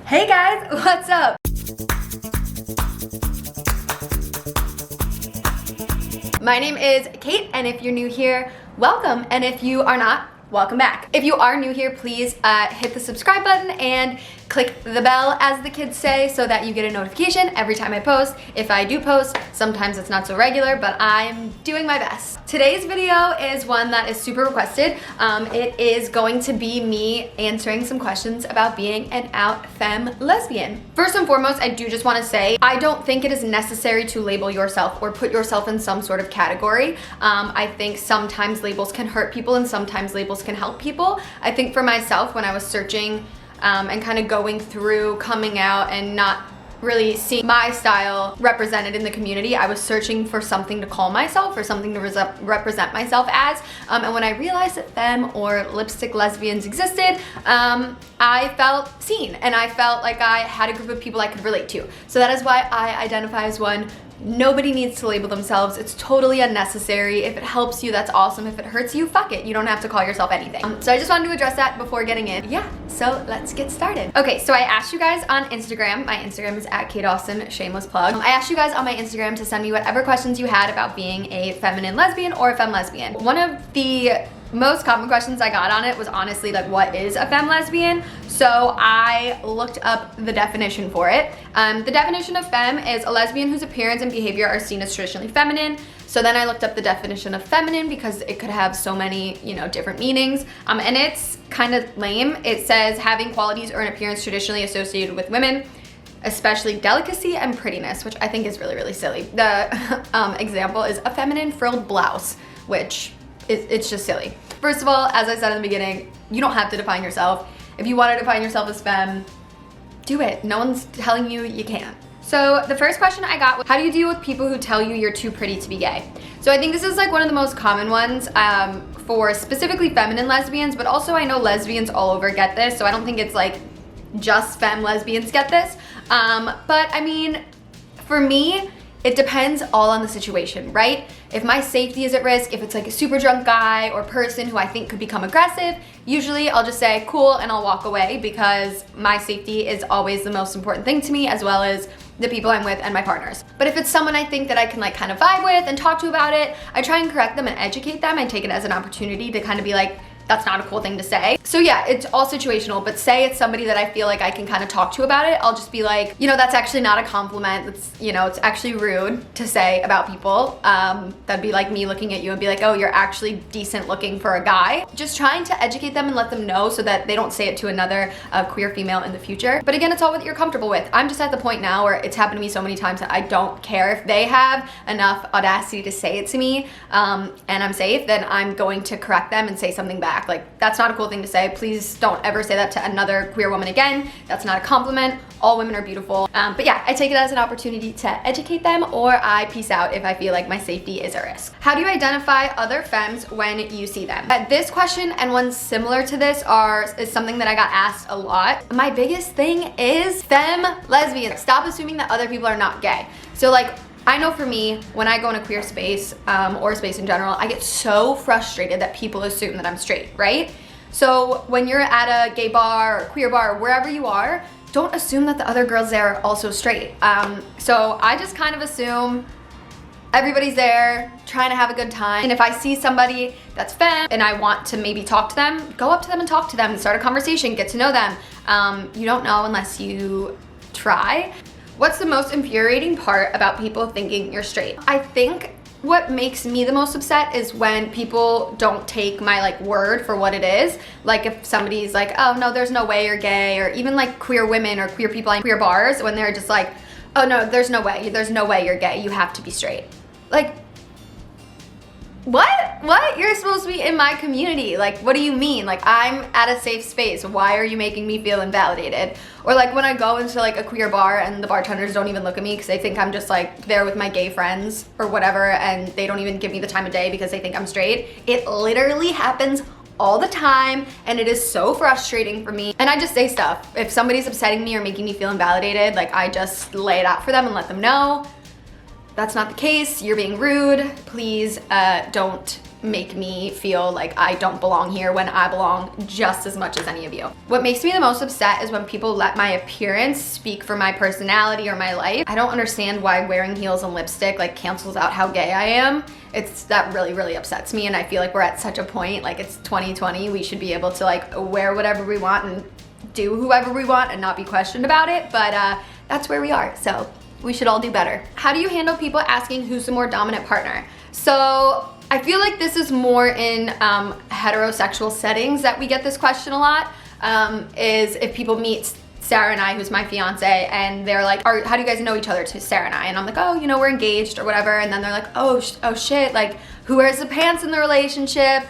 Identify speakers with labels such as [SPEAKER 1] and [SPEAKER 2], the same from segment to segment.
[SPEAKER 1] Hey guys, what's up? My name is Kate, and if you're new here, welcome, and if you are not, welcome back. If you are new here, please hit the subscribe button and click the bell, as the kids say, so that you get a notification every time I post. If I do post, sometimes it's not so regular, but I'm doing my best. Today's video is one that is super requested. It is going to be me answering some questions about being an out femme lesbian. First and foremost, I do just want to say, I don't think it is necessary to label yourself or put yourself in some sort of category. I think sometimes labels can hurt people and sometimes labels can help people. I think for myself, when I was searching and kind of going through coming out and not really seeing my style represented in the community, I was searching for something to call myself or something to represent myself as. And when I realized that femme or lipstick lesbians existed, I felt seen and I felt like I had a group of people I could relate to. So that is why I identify as one. Nobody needs to label themselves. It's totally unnecessary. If it helps you, that's awesome. If it hurts you, fuck it. You don't have to call yourself anything. So I just wanted to address that before getting in. Yeah, so let's get started. Okay, so I asked you guys on Instagram. My Instagram is @KateAustin, shameless plug. I asked you guys on my Instagram to send me whatever questions you had about being a feminine lesbian or a femme lesbian. One of the most common questions I got on it was honestly like, what is a femme lesbian? So I looked up the definition for it. The definition of femme is a lesbian whose appearance and behavior are seen as traditionally feminine. So then I looked up the definition of feminine because it could have so many, different meanings. And it's kind of lame. It says having qualities or an appearance traditionally associated with women, especially delicacy and prettiness, which I think is really, really silly. The example is a feminine frilled blouse, which it's just silly. First of all, as I said in the beginning, you don't have to define yourself. If you want to define yourself as femme, do it. No one's telling you you can't. So the first question I got was, how do you deal with people who tell you you're too pretty to be gay? So I think this is like one of the most common ones for specifically feminine lesbians, but also I know lesbians all over get this, so I don't think it's like just femme lesbians get this. But I mean, for me, it depends all on the situation, right? If my safety is at risk, if it's like a super drunk guy or person who I think could become aggressive, usually I'll just say cool and I'll walk away because my safety is always the most important thing to me, as well as the people I'm with and my partners. But if it's someone I think that I can like kind of vibe with and talk to about it, I try and correct them and educate them and take it as an opportunity to kind of be like, that's not a cool thing to say. So yeah, it's all situational, but say it's somebody that I feel like I can kind of talk to about it, I'll just be like, that's actually not a compliment. That's, it's actually rude to say about people. That'd be like me looking at you and be like, oh, you're actually decent looking for a guy. Just trying to educate them and let them know so that they don't say it to another queer female in the future. But again, it's all what you're comfortable with. I'm just at the point now where it's happened to me so many times that I don't care. If they have enough audacity to say it to me and I'm safe, then I'm going to correct them and say something back. Like, that's not a cool thing to say. Please don't ever say that to another queer woman again. That's not a compliment. All women are beautiful. But yeah, I take it as an opportunity to educate them, or I peace out if I feel like my safety is at risk. How do you identify other femmes when you see them? This question and one similar to this is something that I got asked a lot. My biggest thing is femme lesbian. Stop assuming that other people are not gay. So like, I know for me, when I go in a queer space, or space in general, I get so frustrated that people assume that I'm straight, right? So when you're at a gay bar or queer bar or wherever you are, don't assume that the other girls there are also straight. So I just kind of assume everybody's there trying to have a good time. And if I see somebody that's femme and I want to maybe talk to them, go up to them and talk to them and start a conversation, get to know them. You don't know unless you try. What's the most infuriating part about people thinking you're straight? I think what makes me the most upset is when people don't take my like word for what it is. Like if somebody's like, oh no, there's no way you're gay, or even like queer women or queer people in queer bars, when they're just like, oh no, there's no way you're gay, you have to be straight. Like, what? You're supposed to be in my community. Like, what do you mean? Like, I'm at a safe space. Why are you making me feel invalidated? Or like when I go into like a queer bar and the bartenders don't even look at me because they think I'm just like there with my gay friends or whatever, and they don't even give me the time of day because they think I'm straight. It literally happens all the time, and it is so frustrating for me. And I just say stuff. If somebody's upsetting me or making me feel invalidated, like I just lay it out for them and let them know that's not the case, you're being rude, please don't make me feel like I don't belong here when I belong just as much as any of you. What makes me the most upset is when people let my appearance speak for my personality or my life. I don't understand why wearing heels and lipstick like cancels out how gay I am. That really upsets me, and I feel like we're at such a point, like it's 2020, we should be able to like wear whatever we want and do whoever we want and not be questioned about it, but that's where we are, so we should all do better. How do you handle people asking who's the more dominant partner? So I feel like this is more in heterosexual settings that we get this question a lot, is if people meet Sarah and I, who's my fiance, and they're like, how do you guys know each other? To Sarah and I, and I'm like, oh, you know, we're engaged or whatever, and then they're like, oh shit, like, who wears the pants in the relationship?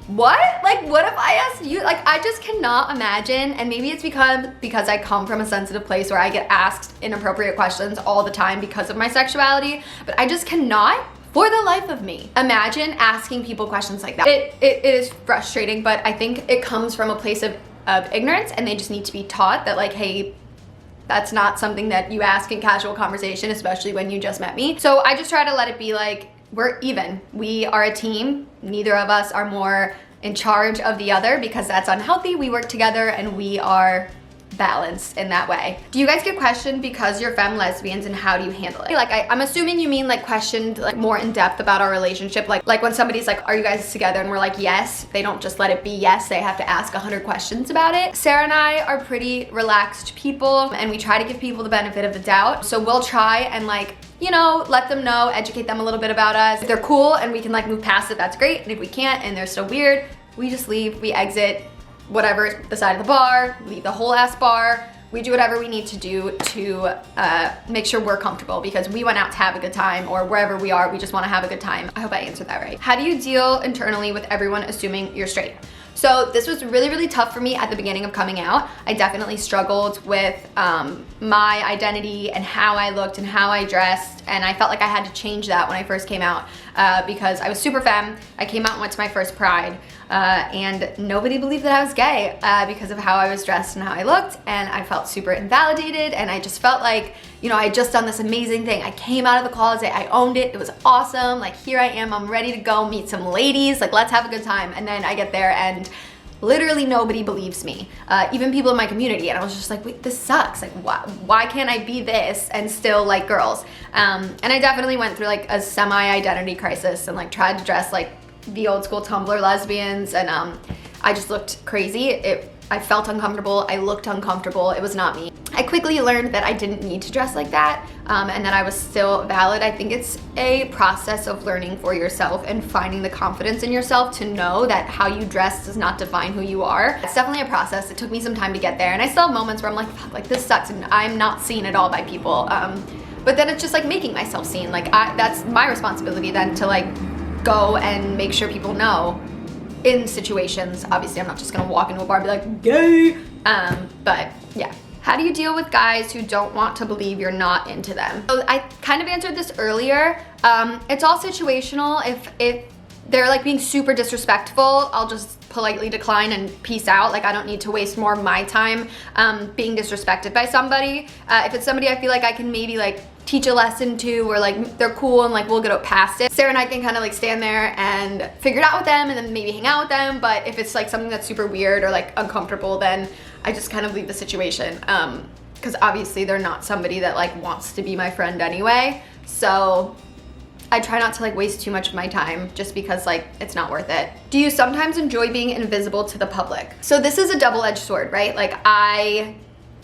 [SPEAKER 1] What? Like, what if I asked you? Like, I just cannot imagine, and maybe it's because I come from a sensitive place where I get asked inappropriate questions all the time because of my sexuality, but I just cannot, for the life of me, imagine asking people questions like that. It is frustrating, but I think it comes from a place of ignorance, and they just need to be taught that, like, hey, that's not something that you ask in casual conversation, especially when you just met me. So I just try to let it be like, we're even. We are a team. Neither of us are more in charge of the other because that's unhealthy. We work together and we are balanced in that way. Do you guys get questioned because you're femme lesbians, and how do you handle it? Like, I'm assuming you mean like questioned like more in depth about our relationship, like when somebody's like, are you guys together? And we're like, yes. They don't just let it be yes, they have to ask 100 questions about it. Sarah and I are pretty relaxed people, and we try to give people the benefit of the doubt. So we'll try and like, you know, let them know, educate them a little bit about us. If they're cool and we can like move past it, that's great. And if we can't and they're still weird, we just leave, we exit whatever, the side of the bar, leave the whole ass bar. We do whatever we need to do to make sure we're comfortable, because we went out to have a good time, or wherever we are, we just want to have a good time. I hope I answered that right. How do you deal internally with everyone assuming you're straight? So this was really tough for me at the beginning of coming out. I definitely struggled with my identity and how I looked and how I dressed, and I felt like I had to change that when I first came out because I was super femme. I came out and went to my first Pride, and nobody believed that I was gay because of how I was dressed and how I looked, and I felt super invalidated, and I just felt like, you know, I had just done this amazing thing. I came out of the closet, I owned it, it was awesome, like here I am, I'm ready to go meet some ladies, like let's have a good time. And then I get there and literally nobody believes me, even people in my community, and I was just like, wait, this sucks, like why can't I be this and still like girls? And I definitely went through like a semi-identity crisis and like tried to dress like the old school Tumblr lesbians, and I just looked crazy. I felt uncomfortable, I looked uncomfortable, it was not me. I quickly learned that I didn't need to dress like that, and that I was still valid. I think it's a process of learning for yourself and finding the confidence in yourself to know that how you dress does not define who you are. It's definitely a process. It took me some time to get there, and I still have moments where I'm like, fuck, like this sucks, and I'm not seen at all by people. But then it's just like making myself seen. Like that's my responsibility then to like go and make sure people know in situations. Obviously, I'm not just gonna walk into a bar and be like, gay. But yeah. How do you deal with guys who don't want to believe you're not into them? So I kind of answered this earlier. It's all situational. If they're like being super disrespectful, I'll just politely decline and peace out. Like I don't need to waste more of my time being disrespected by somebody. If it's somebody I feel like I can maybe like teach a lesson to, or like they're cool and like we'll get past it, Sarah and I can kind of like stand there and figure it out with them and then maybe hang out with them. But if it's like something that's super weird or like uncomfortable, then I just kind of leave the situation, because obviously they're not somebody that like wants to be my friend anyway. So I try not to like waste too much of my time just because like it's not worth it. Do you sometimes enjoy being invisible to the public? So this is a double-edged sword, right? Like I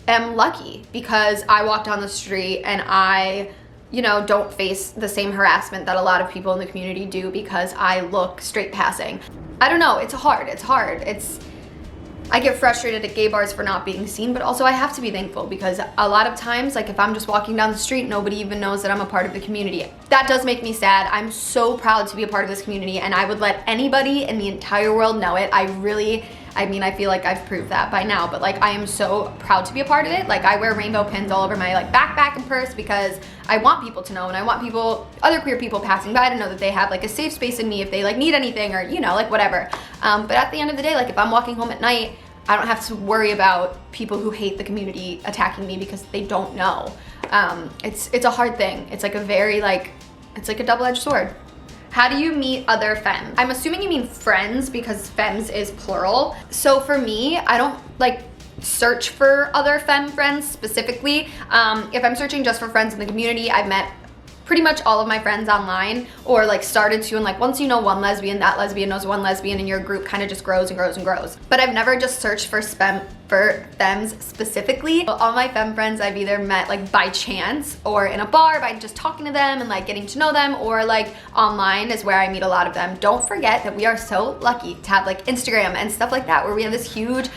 [SPEAKER 1] am lucky because I walk down the street and I, you know, don't face the same harassment that a lot of people in the community do because I look straight passing. I don't know, it's hard. I get frustrated at gay bars for not being seen, but also I have to be thankful because a lot of times, like if I'm just walking down the street, nobody even knows that I'm a part of the community. That does make me sad. I'm so proud to be a part of this community, and I would let anybody in the entire world know it. I mean, I feel like I've proved that by now, but like I am so proud to be a part of it. Like I wear rainbow pins all over my like backpack and purse because I want people to know, and I want other queer people passing by to know that they have like a safe space in me if they like need anything or, you know, like whatever. But at the end of the day, like if I'm walking home at night, I don't have to worry about people who hate the community attacking me because they don't know. It's a hard thing. It's like a very like, it's like a double-edged sword. How do you meet other femmes? I'm assuming you mean friends because femmes is plural. So for me, I don't like search for other femme friends specifically. If I'm searching just for friends in the community, I've met pretty much all of my friends online, or like started to, and like once you know one lesbian, that lesbian knows one lesbian, and your group kind of just grows and grows and grows. But I've never just searched for femmes specifically. All my femme friends I've either met like by chance or in a bar by just talking to them and like getting to know them, or like online is where I meat a lot of them. Don't forget that we are so lucky to have like Instagram and stuff like that, where we have this huge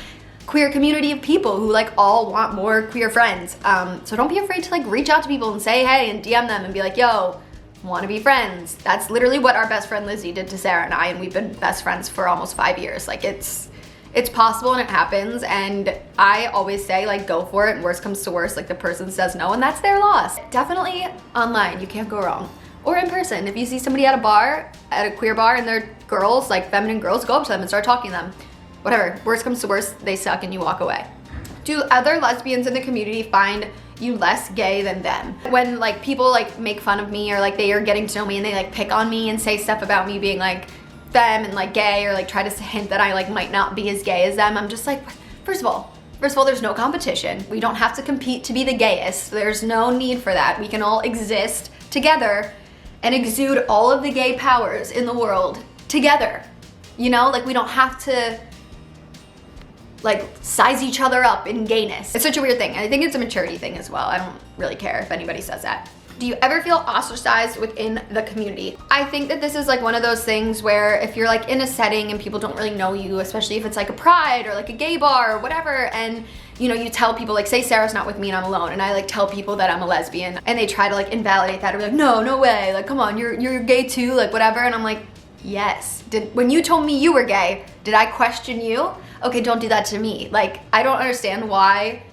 [SPEAKER 1] queer community of people who like all want more queer friends. So don't be afraid to like reach out to people and say hey and DM them and be like, yo, want to be friends. That's literally what our best friend Lizzie did to Sarah and I, and we've been best friends for almost 5 years. Like it's possible and it happens, and I always say like go for it, and worst comes to worst, like the person says no and that's their loss. Definitely online, you can't go wrong. Or in person, if you see somebody at a bar, at a queer bar, and they're girls, like feminine girls, go up to them and start talking to them. Whatever, worst comes to worst, they suck and you walk away. Do other lesbians in the community find you less gay than them? When like people like make fun of me, or like they are getting to know me and they like pick on me and say stuff about me being like femme and like gay, or like try to hint that I like might not be as gay as them, I'm just like, first of all, there's no competition. We don't have to compete to be the gayest. There's no need for that. We can all exist together and exude all of the gay powers in the world together. You know, like we don't have to like size each other up in gayness. It's such a weird thing. I think it's a maturity thing as well. I don't really care if anybody says that. Do you ever feel ostracized within the community? I think that this is like one of those things where if you're like in a setting and people don't really know you, especially if it's like a pride or like a gay bar or whatever, and you know, you tell people, like say Sarah's not with me and I'm alone, and I like tell people that I'm a lesbian, and they try to like invalidate that, or be like, no way, like come on, you're gay too, like whatever, and I'm like, yes. When you told me you were gay, did I question you? Okay, don't do that to me. Like, I don't understand why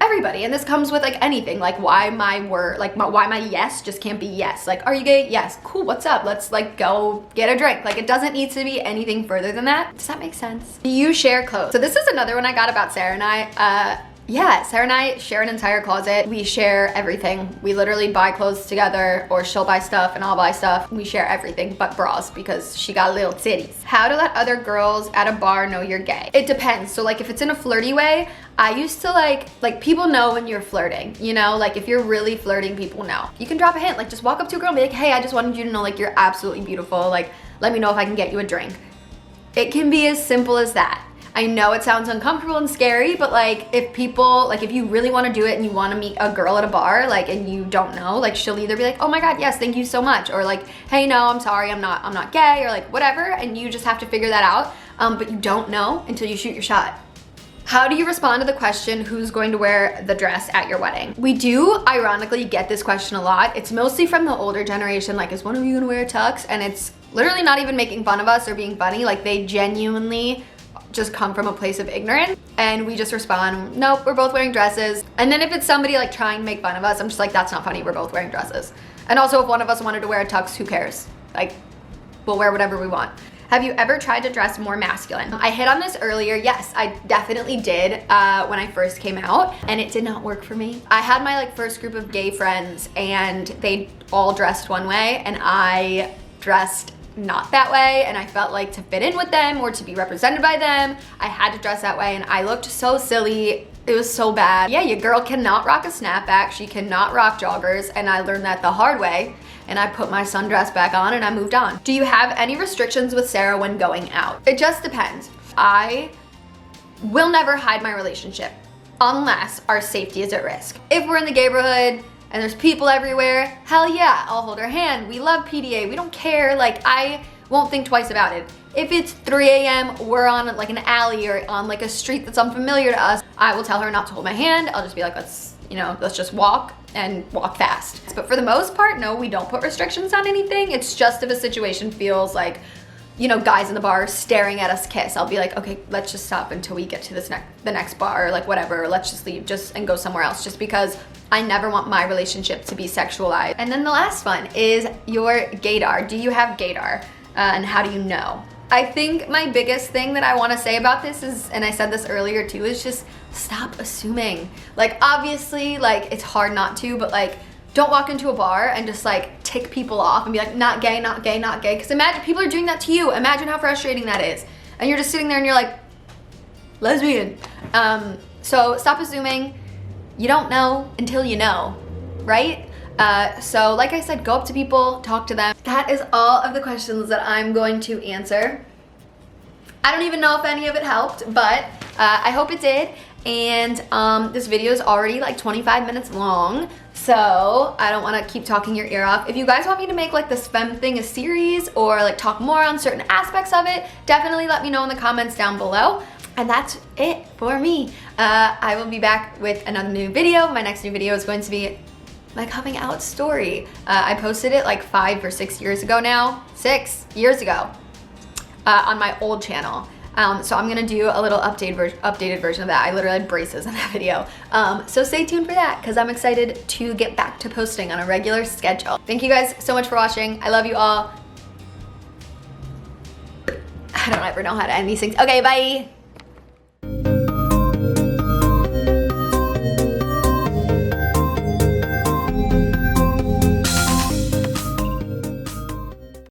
[SPEAKER 1] everybody, and this comes with like anything, like why my word, like why my yes just can't be yes. Like, are you gay? Yes. Cool, what's up? Let's like go get a drink. Like, it doesn't need to be anything further than that. Does that make sense? Do you share clothes? So this is another one I got about Sarah and I. Yeah, Sarah and I share an entire closet. We share everything. We literally buy clothes together, or she'll buy stuff and I'll buy stuff. We share everything but bras because she got little titties. How to let other girls at a bar know you're gay? It depends. So like if it's in a flirty way, I used to like people know when you're flirting, you know? Like if you're really flirting, people know. You can drop a hint, like just walk up to a girl and be like, hey, I just wanted you to know like you're absolutely beautiful. Like, let me know if I can get you a drink. It can be as simple as that. I know it sounds uncomfortable and scary, but like if people, like if you really want to do it and you want to meet a girl at a bar, like, and you don't know, like she'll either be like, oh my God, yes, thank you so much. Or like, hey, no, I'm sorry, I'm not gay, or like whatever. And you just have to figure that out. But you don't know until you shoot your shot. How do you respond to the question, who's going to wear the dress at your wedding? We do ironically get this question a lot. It's mostly from the older generation, like, is one of you gonna wear a tux? And it's literally not even making fun of us or being funny. Like they genuinely just come from a place of ignorance, and we just respond, nope, we're both wearing dresses. And then if it's somebody like trying to make fun of us, I'm just like, that's not funny, we're both wearing dresses. And also if one of us wanted to wear a tux, who cares? Like, we'll wear whatever we want. Have you ever tried to dress more masculine? I hit on this earlier. Yes, I definitely did when I first came out, and it did not work for me. I had my like first group of gay friends, and they all dressed one way, and I dressed not that way, and I felt like to fit in with them or to be represented by them, I had to dress that way, and I looked so silly. It was so bad. Yeah, your girl cannot rock a snapback, she cannot rock joggers, and I learned that the hard way, and I put my sundress back on and I moved on. Do you have any restrictions with Sarah when going out? It just depends. I will never hide my relationship unless our safety is at risk. If we're in the neighborhood and there's people everywhere, hell yeah, I'll hold her hand. We love PDA, we don't care. Like, I won't think twice about it. If it's 3 a.m., we're on like an alley or on like a street that's unfamiliar to us, I will tell her not to hold my hand. I'll just be like, let's just walk, and walk fast. But for the most part, no, we don't put restrictions on anything. It's just if a situation feels like, you know, guys in the bar staring at us kiss, I'll be like, okay, let's just stop until we get to the next bar, or like whatever, or let's just leave and go somewhere else, just because I never want my relationship to be sexualized. And then the last one is your gaydar. Do you have gaydar? And how do you know? I think my biggest thing that I want to say about this is, and I said this earlier too, is just stop assuming. Like, obviously, like, it's hard not to, but like, don't walk into a bar and just like tick people off and be like, not gay, not gay, not gay. Because imagine, people are doing that to you. Imagine how frustrating that is. And you're just sitting there and you're like, lesbian. So stop assuming. You don't know until you know, right? So like I said, go up to people, talk to them. That is all of the questions that I'm going to answer. I don't even know if any of it helped, but I hope it did. And this video is already like 25 minutes long, so I don't want to keep talking your ear off. If you guys want me to make like this femme thing a series or like talk more on certain aspects of it, definitely let me know in the comments down below. And that's it for me. I will be back with another new video. My next new video is going to be my coming out story. I posted it like 5 or 6 years ago now. 6 years ago on my old channel. So I'm gonna do a little updated version of that. I literally had braces in that video. So stay tuned for that because I'm excited to get back to posting on a regular schedule. Thank you guys so much for watching. I love you all. I don't ever know how to end these things. Okay, bye.